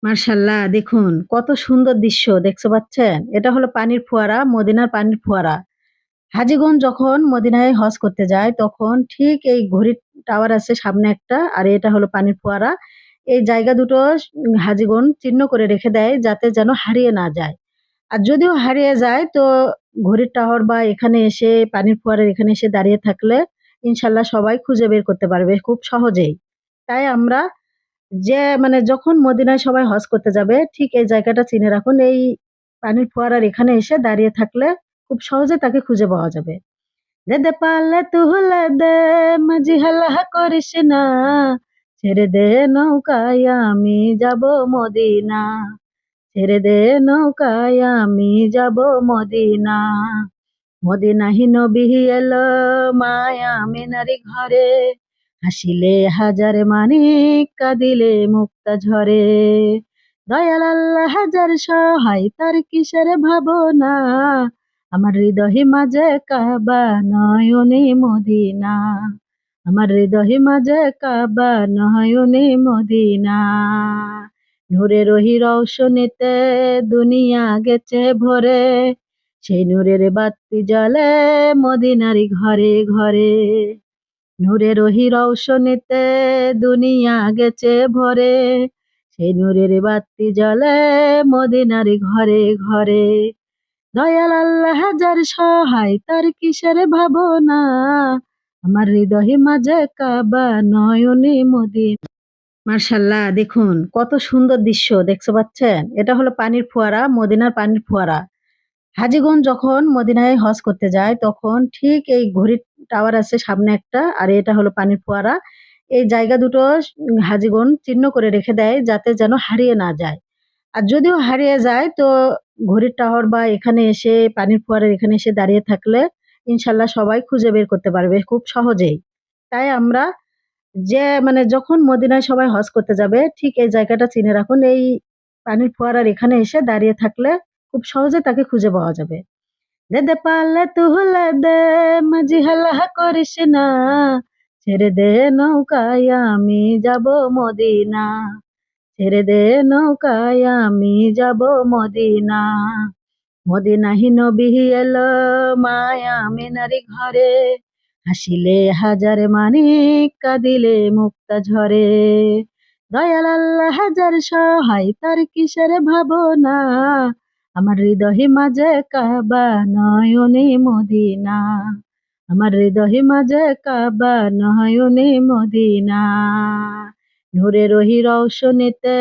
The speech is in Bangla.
মার্শাল্লাহ, দেখুন কত সুন্দর দৃশ্য দেখতে পাচ্ছেন। এটা হলো পানির ফোয়ারা, মদিনার পানির ফোয়ারা। হাজীগণ যখন মদিনায় হজ করতে যায় তখন ঠিক এই ঘড়ির টাওয়ার আছে সামনে একটা, আর এটা হলো পানির ফোয়ারা। এই জায়গা দুটো হাজীগণ চিহ্ন করে রেখে দেয় যাতে যেন হারিয়ে না যায়। আর যদিও হারিয়ে যায় তো ঘড়ির টাওয়ার বা এখানে এসে পানির ফোয়ারার এখানে এসে দাঁড়িয়ে থাকলে ইনশাল্লাহ সবাই খুঁজে বের করতে পারবে খুব সহজেই। তাই আমরা যখন মদিনায় সবাই হজ করতে যাবে ঠিক এই জায়গাটা চিনে রাখুন। এই পানির ফোয়ারার এখানে এসে দাঁড়িয়ে থাকলে খুব সহজে তাকে খুঁজে পাওয়া যাবে। দে দে পাল্লে তুহলে দে, মাঝি হেলা করিস না, ছেড়ে দে নৌকায় আমি যাব মদিনা, ছেড়ে দে নৌকায় আমি যাব মদিনা। মদিনাহি নবী এলো মায়া মিনারি ঘরে, হাসিলে হাজার মানিক কাঁদিলে মুক্তা ঝরে। দয়াল আল্লাহ হাজার সহায় তার কিসের ভাবনা, আমার হৃদয় মাঝে কাবা নয়নে মদিনা, আমার হৃদয় মাঝে কাবা নয়নে মদিনা। নূরে রহি রৌশনীতে দুনিয়া গেছে ভরে, সেই নূরের বাতি জ্বলে মদিনারি ঘরে ঘরে। নূরের ওহি রৌশনীতে দুনিয়া গেছে ভরে, সেই নূরের বাতি জ্বলে মদিনারি ঘরে ঘরে। দয়াল আল্লাহ হাজার সহায় তার কিসের ভাবনা, আমার হৃদয় মাঝে কাবা নয়নে মদিনা। মার্শাল্লাহ, দেখুন কত সুন্দর দৃশ্য দেখতে পাচ্ছেন। এটা হলো পানির ফোয়ারা, মদিনার পানির ফোয়ারা। হাজীগণ যখন মদিনায় হজ করতে যায় তখন ঠিক এই ঘড়ির টাওয়ার আছে সামনে একটা, আর এটা হলো পানির ফোয়ারা। এই জায়গা দুটো হাজীগণ চিহ্ন করে রেখে দেয় যাতে যেন হারিয়ে না যায়। আর যদিও হারিয়ে যায় তো ঘড়ির টাওয়ার বা এখানে এসে পানির ফোয়ারার এখানে এসে দাঁড়িয়ে থাকলে ইনশাল্লাহ সবাই খুঁজে বের করতে পারবে খুব সহজেই। তাই আমরা যখন মদিনায় সবাই হজ করতে যাবে ঠিক এই জায়গাটা চিনে রাখুন। এই পানির ফোয়ারার এখানে এসে দাঁড়িয়ে থাকলে খুব সহজে তাকে খুঁজে পাওয়া যাবে। দে দে পাল্লে তুহলে দে, মাঝি হেলা করিস না, ছেড়ে দে নৌকায় আমি যাব মদিনা, ছেড়ে দে নৌকায় আমি যাব মদিনা। মদিনাহি নবী এলো মায়া মিনারি ঘরে, হাসিলে হাজার মানিক কাঁদিলে মুক্তা ঝরে। দয়াল আল্লাহ হাজার সহায় তার কিসের ভাবনা, আমার হৃদয় মাঝে কাবা নয়নে মদিনা, আমার হৃদয় মাঝে কাবা নয়নে মদিনা। নূরে রহি রৌশনীতে